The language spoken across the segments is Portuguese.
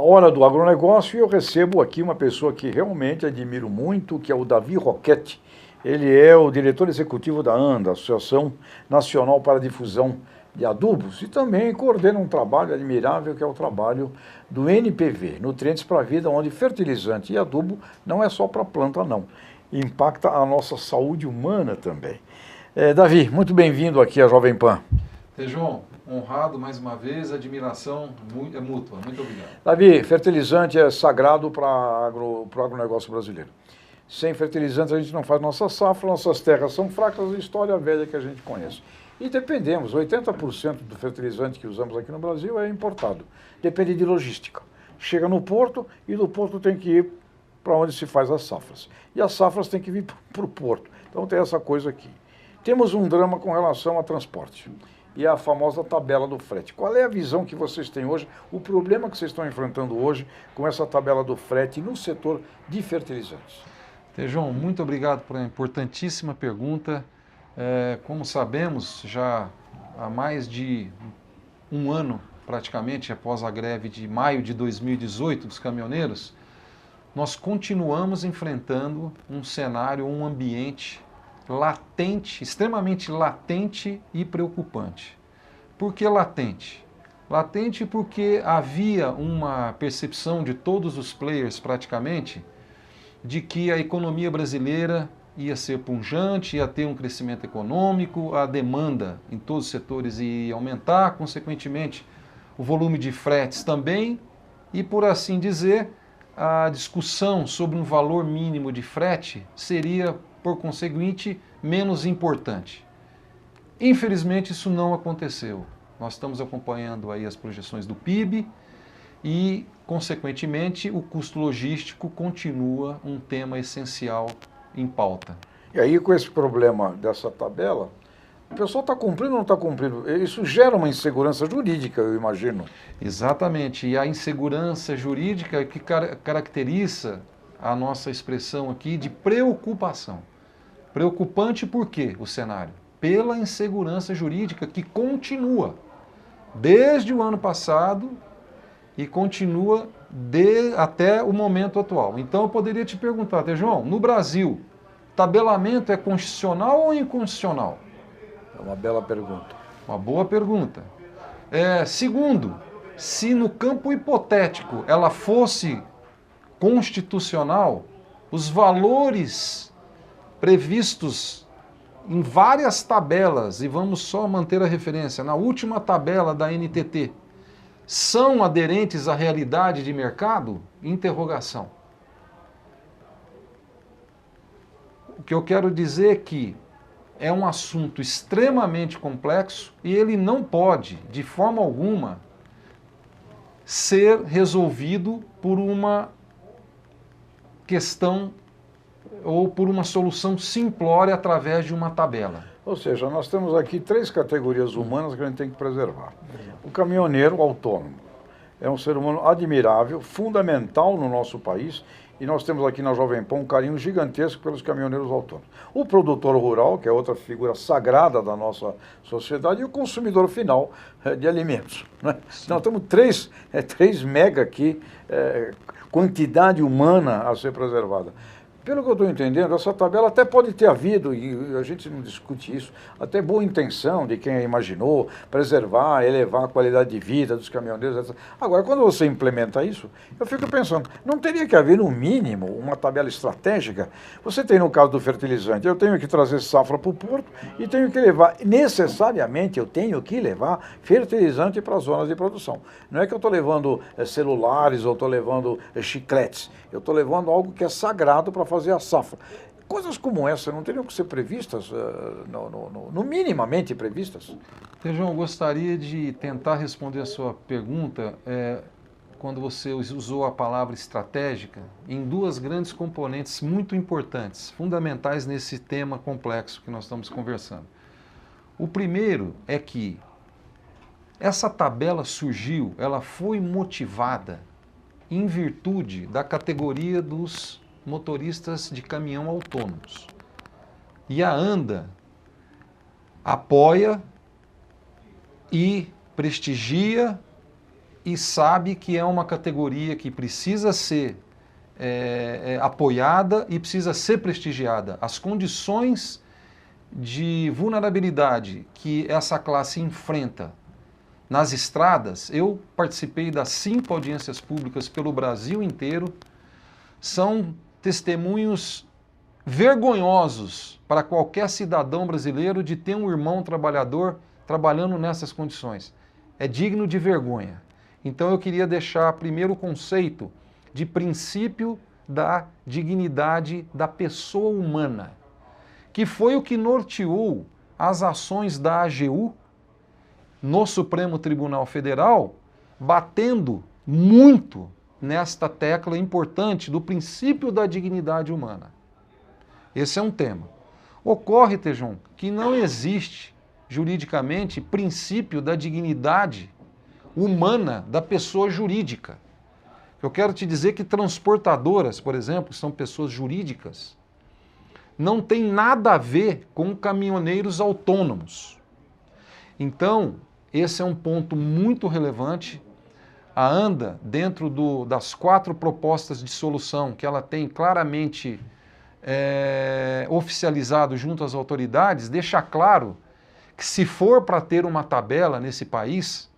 a hora do agronegócio, e eu recebo aqui uma pessoa que realmente admiro muito, que é o Davi Roquette. Ele é o diretor executivo da ANDA, Associação Nacional para a Difusão de Adubos, e também coordena um trabalho admirável que é o trabalho do NPV, Nutrientes para a Vida, onde fertilizante e adubo não é só para a planta, não. Impacta a nossa saúde humana também. Davi, muito bem-vindo aqui à Jovem Pan. João, honrado mais uma vez, admiração é mútua. Muito obrigado. Davi, fertilizante é sagrado para o agronegócio brasileiro. Sem fertilizantes a gente não faz nossa safra, nossas terras são fracas, a história velha que a gente conhece. E dependemos, 80% do fertilizante que usamos aqui no Brasil é importado. Depende de logística. Chega no porto e do porto tem que ir para onde se faz as safras. E as safras têm que vir para o porto. Então tem essa coisa aqui. Temos um drama com relação a transporte. E a famosa tabela do frete. Qual é a visão que vocês têm hoje, o problema que vocês estão enfrentando hoje com essa tabela do frete no setor de fertilizantes? João, muito obrigado por uma importantíssima pergunta. Como sabemos, já há mais de um ano, praticamente, após a greve de maio de 2018 dos caminhoneiros, nós continuamos enfrentando um cenário, um ambiente latente, extremamente latente e preocupante. Por que latente? Latente porque havia uma percepção de todos os players praticamente de que a economia brasileira ia ser pujante, ia ter um crescimento econômico, a demanda em todos os setores ia aumentar, consequentemente o volume de fretes também, e por assim dizer, a discussão sobre um valor mínimo de frete seria, por conseguinte, menos importante. Infelizmente, isso não aconteceu. Nós estamos acompanhando aí as projeções do PIB e, consequentemente, o custo logístico continua um tema essencial em pauta. E aí, com esse problema dessa tabela, o pessoal está cumprindo ou não está cumprindo? Isso gera uma insegurança jurídica, eu imagino. Exatamente. E a insegurança jurídica que caracteriza a nossa expressão aqui de preocupação. Preocupante por quê o cenário? Pela insegurança jurídica que continua desde o ano passado e continua até o momento atual. Então eu poderia te perguntar, João, no Brasil, tabelamento é constitucional ou inconstitucional? É uma bela pergunta. Uma boa pergunta. Segundo, se no campo hipotético ela fosse constitucional, os valores previstos em várias tabelas, e vamos só manter a referência, na última tabela da NTT, são aderentes à realidade de mercado? Interrogação. O que eu quero dizer é que é um assunto extremamente complexo e ele não pode, de forma alguma, ser resolvido por uma questão ou por uma solução simplória através de uma tabela. Ou seja, nós temos aqui 3 categorias humanas que a gente tem que preservar. O caminhoneiro autônomo é um ser humano admirável, fundamental no nosso país, e nós temos aqui na Jovem Pan um carinho gigantesco pelos caminhoneiros autônomos. O produtor rural, que é outra figura sagrada da nossa sociedade, e o consumidor final de alimentos. Né? Nós temos 3 mega aqui, quantidade humana a ser preservada. Pelo que eu estou entendendo, essa tabela até pode ter havido, e a gente não discute isso, até boa intenção de quem a imaginou, preservar, elevar a qualidade de vida dos caminhoneiros, etc. Agora, quando você implementa isso, eu fico pensando, não teria que haver, no mínimo, uma tabela estratégica? Você tem, no caso do fertilizante, eu tenho que trazer safra para o porto e tenho que levar, necessariamente, eu tenho que levar fertilizante para as zonas de produção. Não é que eu estou levando celulares ou estou levando chicletes, eu estou levando algo que é sagrado para fazer a safra. Coisas como essa não teriam que ser previstas, no minimamente previstas? João, eu gostaria de tentar responder a sua pergunta quando você usou a palavra estratégica em 2 grandes componentes muito importantes, fundamentais nesse tema complexo que nós estamos conversando. O primeiro é que essa tabela surgiu, ela foi motivada em virtude da categoria dos motoristas de caminhão autônomos. E a ANDA apoia e prestigia e sabe que é uma categoria que precisa ser apoiada e precisa ser prestigiada. As condições de vulnerabilidade que essa classe enfrenta nas estradas, eu participei das 5 audiências públicas pelo Brasil inteiro, são testemunhos vergonhosos para qualquer cidadão brasileiro de ter um irmão trabalhador trabalhando nessas condições. É digno de vergonha. Então eu queria deixar primeiro o conceito de princípio da dignidade da pessoa humana, que foi o que norteou as ações da AGU no Supremo Tribunal Federal, batendo muito nesta tecla importante do princípio da dignidade humana. Esse é um tema. Ocorre, Tejon, que não existe juridicamente princípio da dignidade humana da pessoa jurídica. Eu quero te dizer que transportadoras, por exemplo, são pessoas jurídicas, não tem nada a ver com caminhoneiros autônomos. Então, esse é um ponto muito relevante. A ANDA, dentro das 4 propostas de solução que ela tem claramente oficializado junto às autoridades, deixa claro que se for para ter uma tabela nesse país,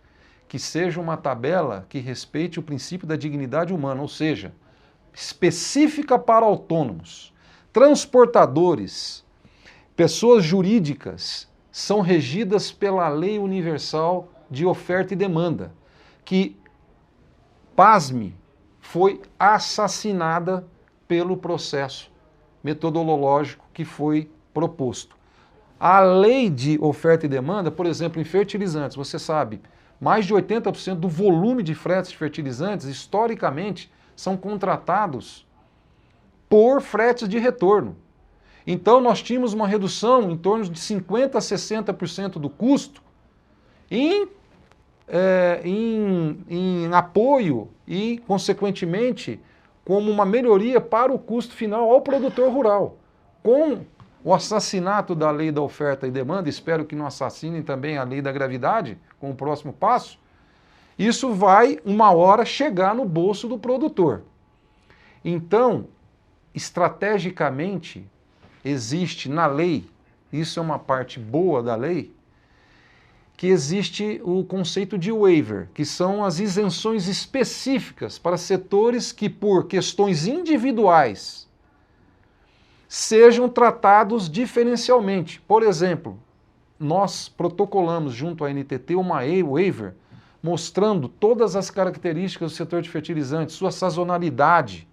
que seja uma tabela que respeite o princípio da dignidade humana, ou seja, específica para autônomos. Transportadores, pessoas jurídicas, são regidas pela Lei Universal de Oferta e Demanda, que, pasme, foi assassinada pelo processo metodológico que foi proposto. A lei de oferta e demanda, por exemplo, em fertilizantes, você sabe, mais de 80% do volume de fretes de fertilizantes, historicamente, são contratados por fretes de retorno. Então, nós tínhamos uma redução em torno de 50% a 60% do custo em apoio e, consequentemente, como uma melhoria para o custo final ao produtor rural. Com o assassinato da lei da oferta e demanda, espero que não assassinem também a lei da gravidade, com o próximo passo, isso vai, uma hora, chegar no bolso do produtor. Então, estrategicamente, existe na lei, isso é uma parte boa da lei, que existe o conceito de waiver, que são as isenções específicas para setores que, por questões individuais, sejam tratados diferencialmente. Por exemplo, nós protocolamos junto à NTT uma waiver mostrando todas as características do setor de fertilizantes, sua sazonalidade,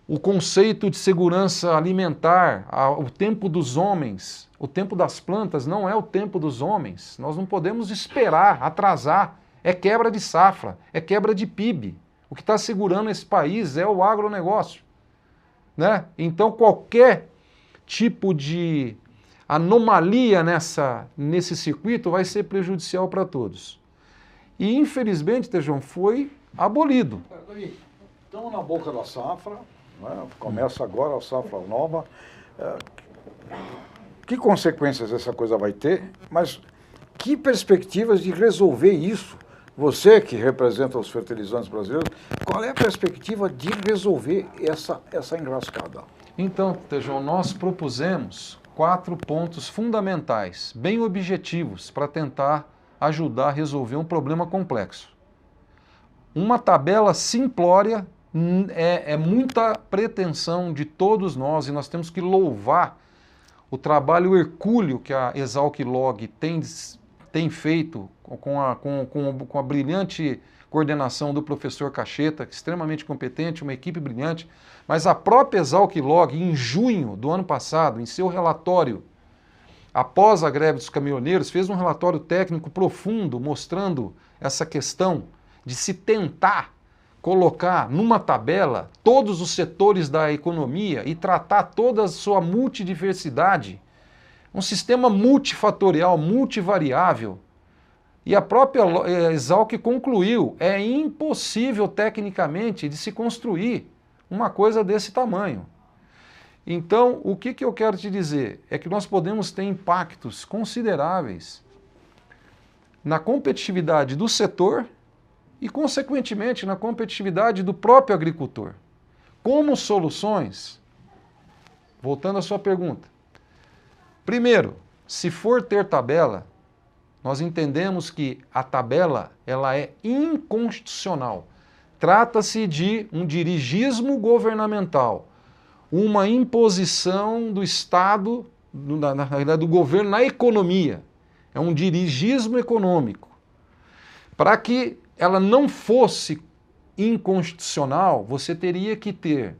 o conceito de segurança alimentar, o tempo dos homens. O tempo das plantas não é o tempo dos homens. Nós não podemos esperar, atrasar. É quebra de safra, é quebra de PIB. O que está segurando esse país é o agronegócio, né? Então, qualquer tipo de anomalia nesse circuito vai ser prejudicial para todos. E, infelizmente, Tejon, foi abolido. Estamos na boca da safra, né? Começa agora a safra nova. Que consequências essa coisa vai ter? Mas que perspectivas de resolver isso? Você que representa os fertilizantes brasileiros, qual é a perspectiva de resolver essa enrascada? Então, Tejon, nós propusemos 4 pontos fundamentais, bem objetivos, para tentar ajudar a resolver um problema complexo. Uma tabela simplória é muita pretensão de todos nós e nós temos que louvar o trabalho hercúleo que a Exalc-Log tem feito com a brilhante coordenação do professor Cacheta, extremamente competente, uma equipe brilhante, mas a própria Exalc-Log, em junho do ano passado, em seu relatório, após a greve dos caminhoneiros, fez um relatório técnico profundo mostrando essa questão de se tentar colocar numa tabela todos os setores da economia e tratar toda a sua multidiversidade, um sistema multifatorial, multivariável. E a própria Exalc concluiu, é impossível tecnicamente de se construir uma coisa desse tamanho. Então, o que eu quero te dizer é que nós podemos ter impactos consideráveis na competitividade do setor e, consequentemente, na competitividade do próprio agricultor. Como soluções, voltando à sua pergunta, primeiro, se for ter tabela, nós entendemos que a tabela ela é inconstitucional. Trata-se de um dirigismo governamental, uma imposição do Estado, na realidade do governo, na economia. É um dirigismo econômico. Para que ela não fosse inconstitucional, você teria que ter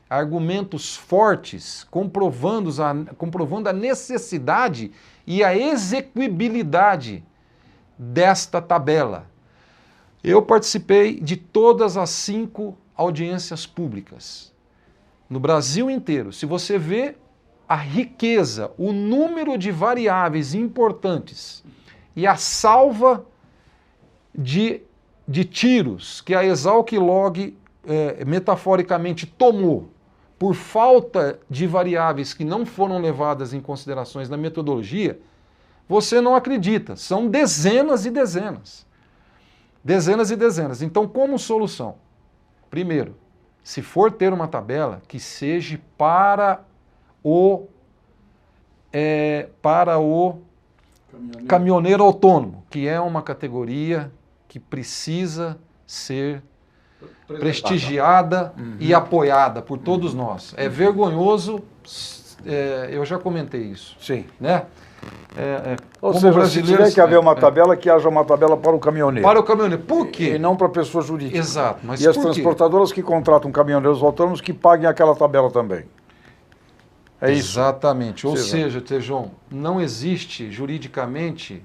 argumentos fortes comprovando a necessidade e a execuibilidade desta tabela. Eu participei de todas as 5 audiências públicas no Brasil inteiro. Se você vê a riqueza, o número de variáveis importantes e a salva de tiros que a Exalc Log metaforicamente tomou por falta de variáveis que não foram levadas em considerações na metodologia, você não acredita. São dezenas e dezenas. Dezenas e dezenas. Então, como solução? Primeiro, se for ter uma tabela, que seja para o caminhoneiro autônomo, que é uma categoria que precisa ser prestigiada e apoiada por todos nós. É vergonhoso, eu já comentei isso. Sim. Né? Ou seja, se tiver que haver uma tabela, que haja uma tabela para o caminhoneiro. Para o caminhoneiro. Por quê? E não para a pessoa jurídica. Exato. Mas e as transportadoras que contratam caminhoneiros autônomos que paguem aquela tabela também. É isso. Exatamente. Ou seja, Tejon, não existe juridicamente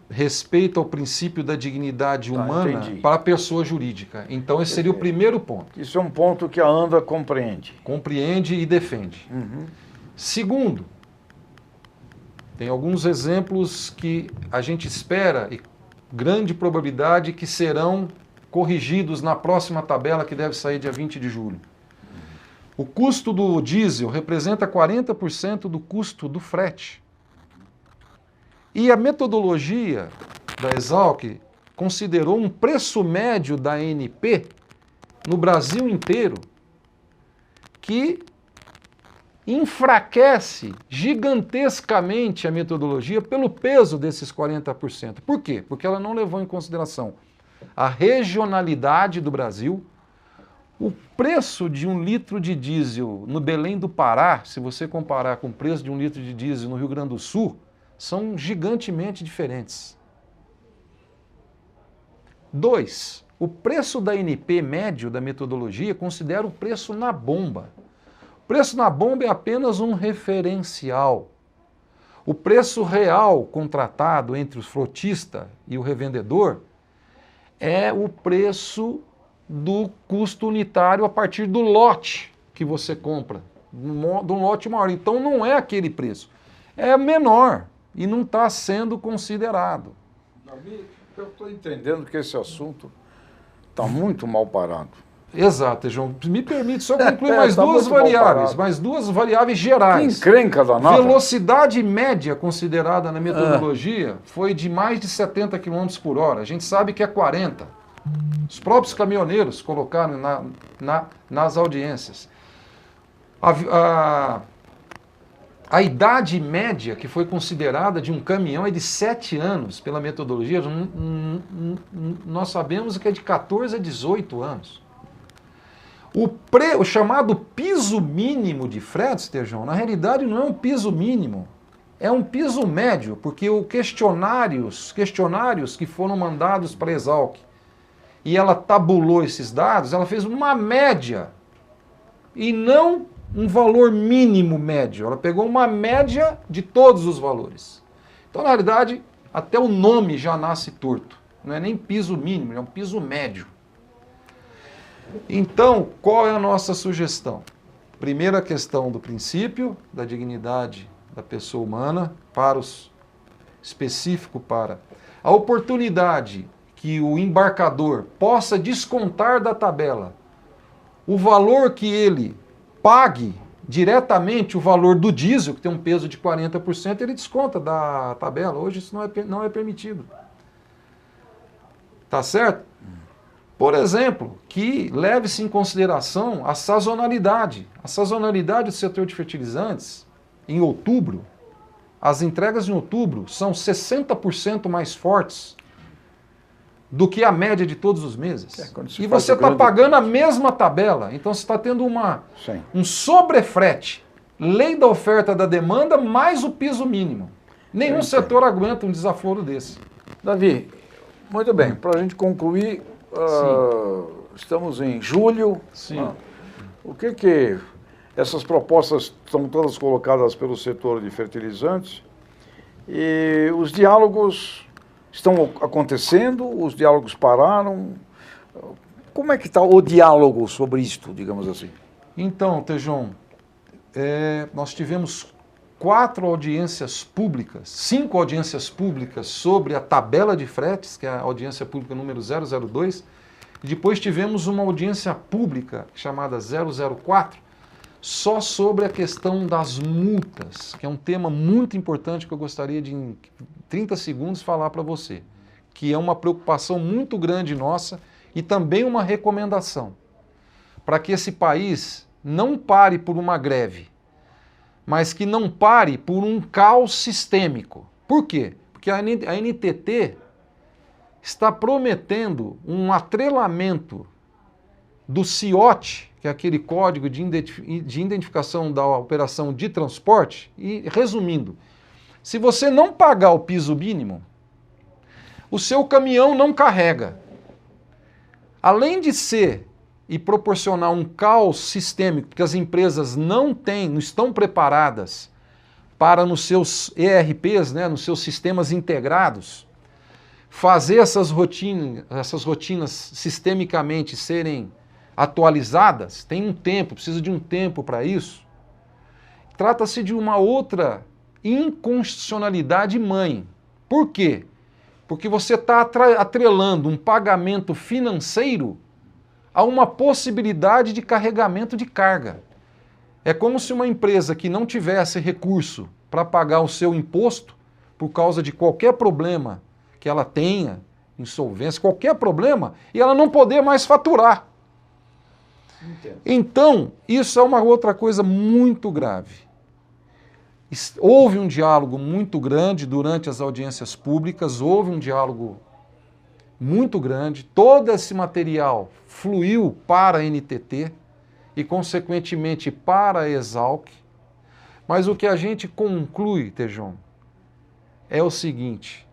respeito ao princípio da dignidade humana para a pessoa jurídica. Então, esse seria o primeiro ponto. Isso é um ponto que a ANDA compreende. Compreende e defende. Segundo, tem alguns exemplos que a gente espera e grande probabilidade que serão corrigidos na próxima tabela que deve sair dia 20 de julho. O custo do diesel representa 40% do custo do frete. E a metodologia da Exalc considerou um preço médio da ANP no Brasil inteiro que enfraquece gigantescamente a metodologia pelo peso desses 40%. Por quê? Porque ela não levou em consideração a regionalidade do Brasil. O preço de 1 litro de diesel no Belém do Pará, se você comparar com o preço de 1 litro de diesel no Rio Grande do Sul, são gigantemente diferentes. 2. O preço da ANP médio da metodologia considera o preço na bomba. O preço na bomba é apenas um referencial. O preço real contratado entre o frotista e o revendedor é o preço do custo unitário a partir do lote que você compra, de um lote maior. Então não é aquele preço, é menor e não está sendo considerado. Eu estou entendendo que esse assunto está muito mal parado. Exato, João. Me permite só concluir mais duas variáveis gerais. Que encrenca danada. Velocidade média considerada na metodologia foi de mais de 70 km por hora. A gente sabe que é 40. Os próprios caminhoneiros colocaram nas audiências. A idade média que foi considerada de um caminhão é de 7 anos pela metodologia. Nós sabemos que é de 14 a 18 anos. O chamado piso mínimo de frete, Tejon, na realidade não é um piso mínimo, é um piso médio, porque os questionários que foram mandados para a Exalc e ela tabulou esses dados, ela fez uma média e não um valor mínimo médio. Ela pegou uma média de todos os valores. Então, na realidade, até o nome já nasce torto. Não é nem piso mínimo, é um piso médio. Então, qual é a nossa sugestão? Primeira questão do princípio da dignidade da pessoa humana, específico para a oportunidade que o embarcador possa descontar da tabela o valor que ele pague diretamente o valor do diesel, que tem um peso de 40%, ele desconta da tabela. Hoje isso não é permitido. Tá certo? Por exemplo, que leve-se em consideração a sazonalidade. A sazonalidade do setor de fertilizantes, em outubro, as entregas em outubro são 60% mais fortes do que a média de todos os meses. E você está pagando a mesma tabela. Então você está tendo um sobrefrete. Lei da oferta e da demanda mais o piso mínimo. Nenhum setor aguenta um desaforo desse. Davi, muito bem. Para a gente concluir, estamos em julho. Sim. O que essas propostas estão todas colocadas pelo setor de fertilizantes e os diálogos estão acontecendo, os diálogos pararam. Como é que está o diálogo sobre isto, digamos assim? Então, Tejon, nós tivemos 5 audiências públicas sobre a tabela de fretes, que é a audiência pública número 002, e depois tivemos uma audiência pública chamada 004, só sobre a questão das multas, que é um tema muito importante que eu gostaria de, em 30 segundos, falar para você, que é uma preocupação muito grande nossa e também uma recomendação, para que esse país não pare por uma greve, mas que não pare por um caos sistêmico. Por quê? Porque a NTT está prometendo um atrelamento do CIOT, que é aquele código de identificação da operação de transporte, e resumindo, se você não pagar o piso mínimo, o seu caminhão não carrega. Além de ser e proporcionar um caos sistêmico, porque as empresas não estão preparadas para, nos seus ERPs, nos seus sistemas integrados, fazer essas rotinas sistemicamente serem atualizadas, tem um tempo, precisa de um tempo para isso. Trata-se de uma outra inconstitucionalidade mãe. Por quê? Porque você está atrelando um pagamento financeiro a uma possibilidade de carregamento de carga. É como se uma empresa que não tivesse recurso para pagar o seu imposto, por causa de qualquer problema que ela tenha, insolvência, qualquer problema, e ela não poder mais faturar. Entendo. Então, isso é uma outra coisa muito grave. Houve um diálogo muito grande durante as audiências públicas, houve um diálogo muito grande, todo esse material fluiu para a NTT e, consequentemente, para a Exalc, mas o que a gente conclui, Tejon, é o seguinte: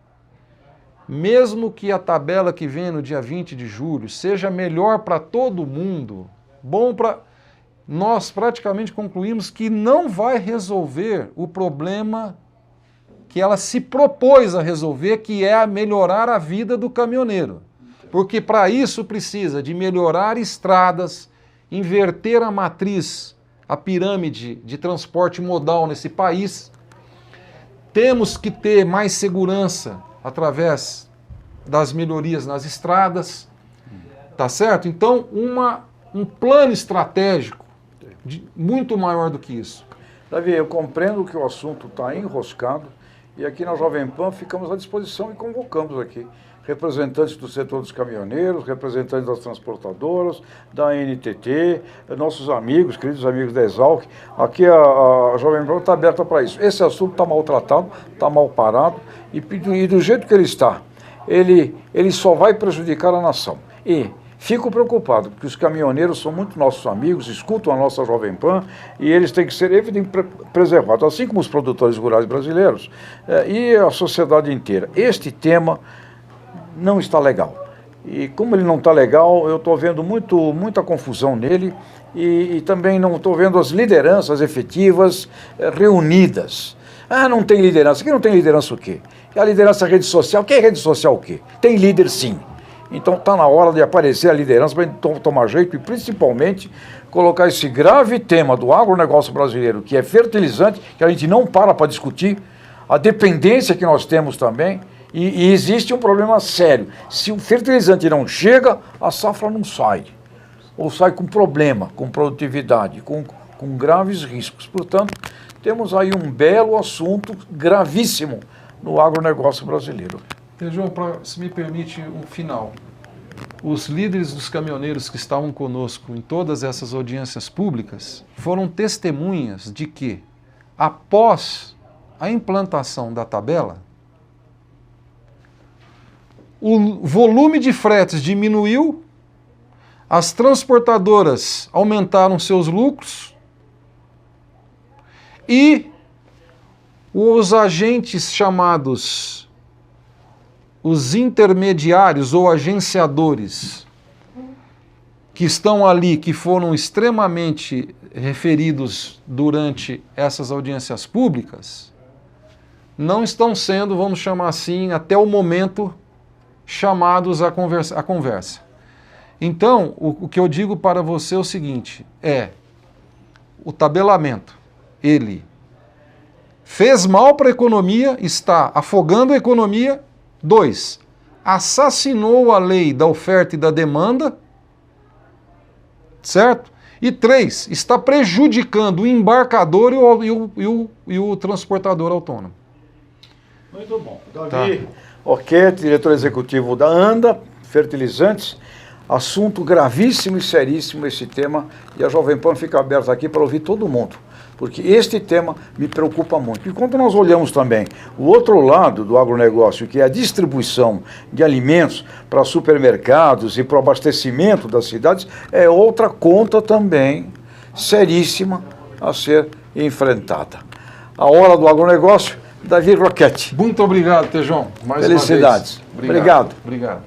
mesmo que a tabela que vem no dia 20 de julho seja melhor para todo mundo, nós praticamente concluímos que não vai resolver o problema que ela se propôs a resolver, que é melhorar a vida do caminhoneiro. Porque para isso precisa de melhorar estradas, inverter a matriz, a pirâmide de transporte modal nesse país. Temos que ter mais segurança através das melhorias nas estradas, tá certo? Então, um plano estratégico muito maior do que isso. Davi, eu compreendo que o assunto está enroscado e aqui na Jovem Pan ficamos à disposição e convocamos aqui representantes do setor dos caminhoneiros, representantes das transportadoras, da NTT, nossos amigos, queridos amigos da Exalc. Aqui a Jovem Pan está aberta para isso. Esse assunto está maltratado, está mal parado e do jeito que ele está, ele só vai prejudicar a nação. E fico preocupado, porque os caminhoneiros são muito nossos amigos, escutam a nossa Jovem Pan e eles têm que ser evidentemente preservados, assim como os produtores rurais brasileiros e a sociedade inteira. Este tema não está legal. E como ele não está legal, eu estou vendo muita confusão nele e também não estou vendo as lideranças efetivas reunidas. Ah, não tem liderança. Aqui não tem liderança o quê? E a liderança rede social? Que é rede social o quê? Tem líder sim. Então está na hora de aparecer a liderança para tomar jeito e principalmente colocar esse grave tema do agronegócio brasileiro, que é fertilizante, que a gente não para discutir, a dependência que nós temos também, e existe um problema sério. Se o fertilizante não chega, a safra não sai. Ou sai com problema, com produtividade, com graves riscos. Portanto, temos aí um belo assunto gravíssimo no agronegócio brasileiro. Tejão, se me permite um final. Os líderes dos caminhoneiros que estavam conosco em todas essas audiências públicas foram testemunhas de que, após a implantação da tabela, o volume de fretes diminuiu, as transportadoras aumentaram seus lucros e os agentes chamados os intermediários ou agenciadores que estão ali, que foram extremamente referidos durante essas audiências públicas, não estão sendo, vamos chamar assim, até o momento, chamados à conversa. Então, o que eu digo para você é o seguinte, o tabelamento, ele fez mal para a economia, está afogando a economia. 2, assassinou a lei da oferta e da demanda, certo? E 3, está prejudicando o embarcador e o transportador autônomo. Muito bom. Davi Orquete, diretor executivo da ANDA, Fertilizantes. Assunto gravíssimo e seríssimo esse tema, e a Jovem Pan fica aberta aqui para ouvir todo mundo, porque este tema me preocupa muito. E quando nós olhamos também o outro lado do agronegócio, que é a distribuição de alimentos para supermercados e para o abastecimento das cidades, é outra conta também seríssima a ser enfrentada. A hora do agronegócio, Davi Roquete. Muito obrigado, Tejão. Mais Felicidades. Uma vez. Obrigado. Obrigado.